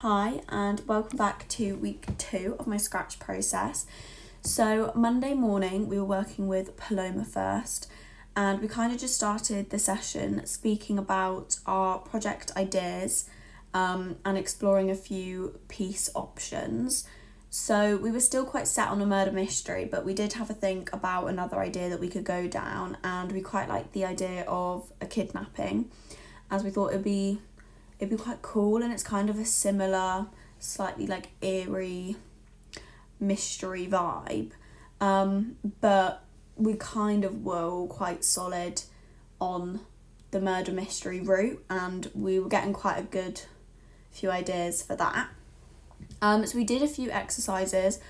Hi, and welcome back to week 2 of my scratch process. So Monday morning we were working with Paloma first, and we kind of just started the session speaking about our project ideas and exploring a few piece options. So we were still quite set on a murder mystery, but we did have a think about another idea that we could go down, and we quite liked the idea of a kidnapping, as we thought it'd be quite cool, and it's kind of a similar, slightly like eerie mystery vibe. But we kind of were all quite solid on the murder mystery route, and we were getting quite a good few ideas for that. So we did a few exercises,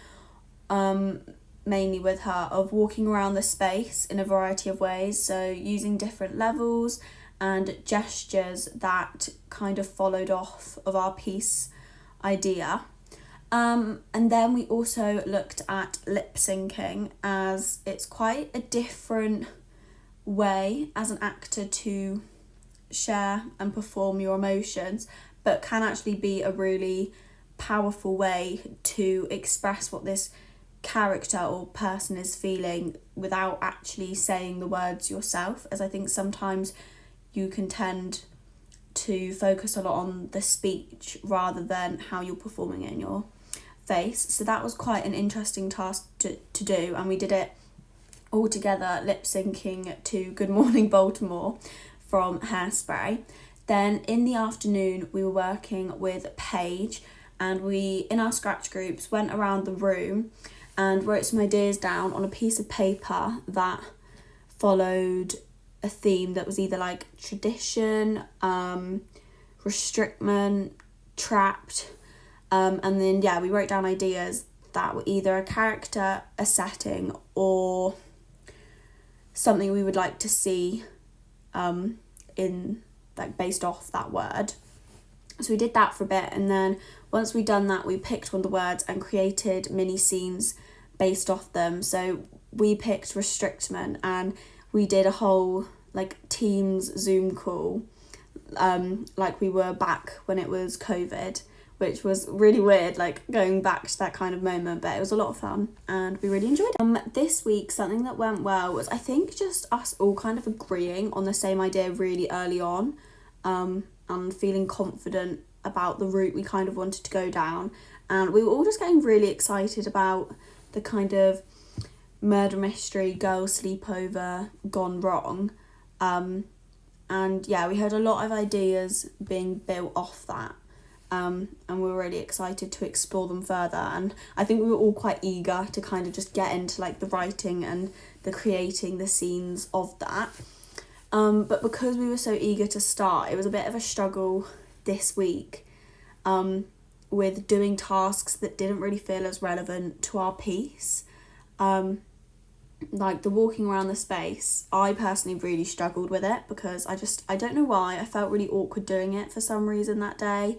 mainly with her, of walking around the space in a variety of ways, so using different levels and gestures that kind of followed off of our piece idea. And then we also looked at lip syncing, as it's quite a different way as an actor to share and perform your emotions, but can actually be a really powerful way to express what this character or person is feeling without actually saying the words yourself, as I think sometimes you can tend to focus a lot on the speech rather than how you're performing it in your face. So that was quite an interesting task to do, and we did it all together, lip syncing to Good Morning Baltimore from Hairspray. Then in the afternoon we were working with Paige, and we, in our scratch groups, went around the room and wrote some ideas down on a piece of paper that followed a theme that was either like tradition, restrictment, trapped, and then we wrote down ideas that were either a character, a setting, or something we would like to see in like based off that word. So we did that for a bit, and then once we'd done that, we picked one of the words and created mini scenes based off them. So we picked restrictment, and we did a whole like Teams Zoom call, like we were back when it was COVID, which was really weird, like going back to that kind of moment, but it was a lot of fun and we really enjoyed it. This week, something that went well was, I think, just us all kind of agreeing on the same idea really early on, and feeling confident about the route we kind of wanted to go down, and we were all just getting really excited about the kind of murder mystery, girl sleepover gone wrong, and we had a lot of ideas being built off that, and we were really excited to explore them further, and I think we were all quite eager to kind of just get into like the writing and the creating the scenes of that, but because we were so eager to start, it was a bit of a struggle this week with doing tasks that didn't really feel as relevant to our piece. Like the walking around the space, I personally really struggled with it because I don't know why, I felt really awkward doing it for some reason that day,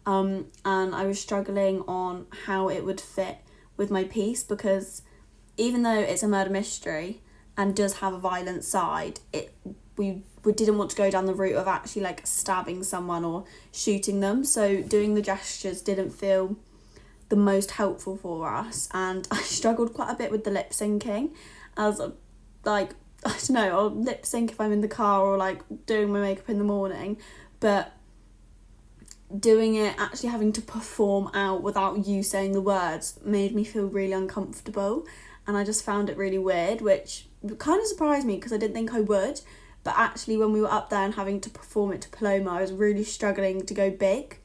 and I was struggling on how it would fit with my piece, because even though it's a murder mystery and does have a violent side, we didn't want to go down the route of actually like stabbing someone or shooting them, so doing the gestures didn't feel the most helpful for us, and I struggled quite a bit with the lip syncing, as like, I don't know, I'll lip sync if I'm in the car or like doing my makeup in the morning, but doing it, actually having to perform out without you saying the words, made me feel really uncomfortable, and I just found it really weird, which kind of surprised me because I didn't think I would. But actually when we were up there and having to perform it to Paloma, I was really struggling to go big,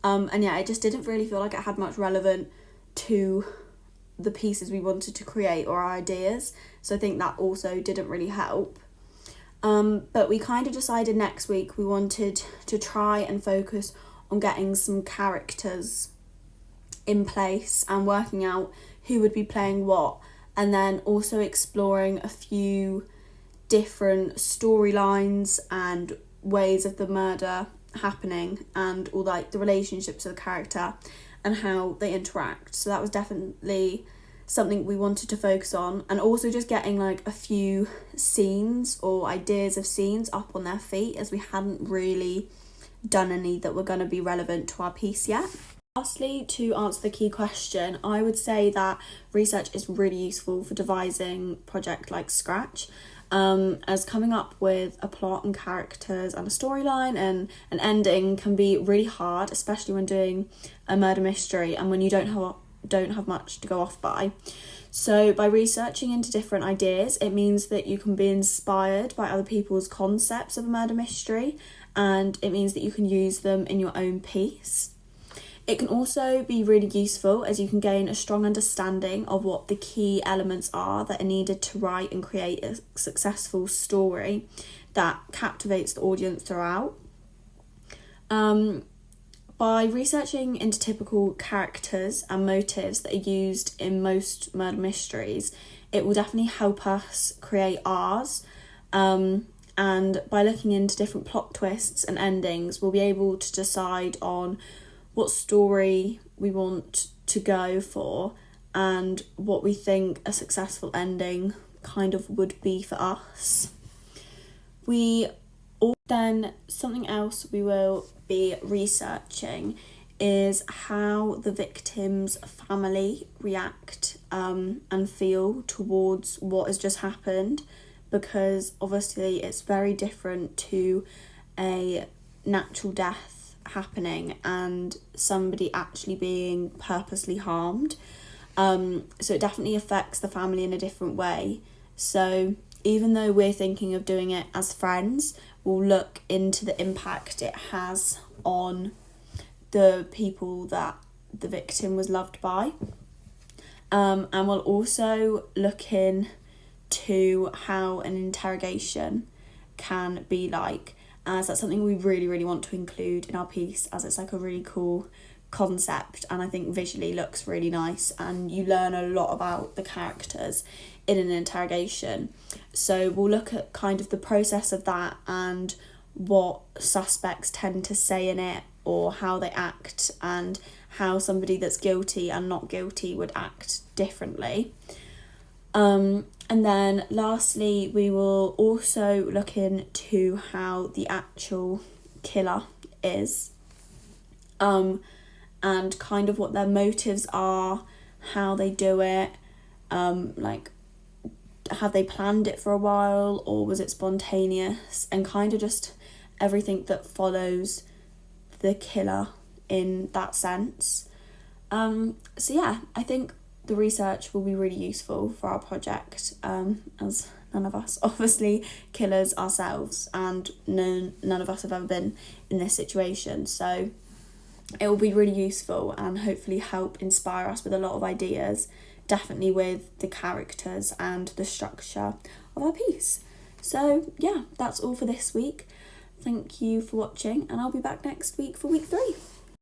and it just didn't really feel like it had much relevant to the pieces we wanted to create or our ideas, so I think that also didn't really help. But we kind of decided next week we wanted to try and focus on getting some characters in place and working out who would be playing what, and then also exploring a few different storylines and ways of the murder happening, and all like the relationships of the character and how they interact. So that was definitely something we wanted to focus on, and also just getting like a few scenes or ideas of scenes up on their feet, as we hadn't really done any that were going to be relevant to our piece yet. Lastly, to answer the key question, I would say that research is really useful for devising project like Scratch, as coming up with a plot and characters and a storyline and an ending can be really hard, especially when doing a murder mystery and when you don't have much to go off by. So by researching into different ideas, it means that you can be inspired by other people's concepts of a murder mystery, and it means that you can use them in your own piece. It can also be really useful as you can gain a strong understanding of what the key elements are that are needed to write and create a successful story that captivates the audience throughout. By researching into typical characters and motives that are used in most murder mysteries, it will definitely help us create ours. And by looking into different plot twists and endings, we'll be able to decide on what story we want to go for and what we think a successful ending kind of would be for us. Then something else we will be researching is how the victim's family react and feel towards what has just happened, because obviously it's very different to a natural death happening and somebody actually being purposely harmed. So it definitely affects the family in a different way. So even though we're thinking of doing it as friends, we'll look into the impact it has on the people that the victim was loved by. And we'll also look into how an interrogation can be like, as that's something we really, really want to include in our piece, as it's like a really cool concept and I think visually looks really nice, and you learn a lot about the characters in an interrogation. So we'll look at kind of the process of that and what suspects tend to say in it or how they act, and how somebody that's guilty and not guilty would act differently. And then lastly, we will also look into how the actual killer is, and kind of what their motives are, how they do it, like have they planned it for a while or was it spontaneous, and kind of just everything that follows the killer in that sense. So yeah, I think the research will be really useful for our project, as none of us obviously killers ourselves, and none of us have ever been in this situation, so it will be really useful and hopefully help inspire us with a lot of ideas, definitely with the characters and the structure of our piece. So yeah, that's all for this week. Thank you for watching, and I'll be back next week for week 3.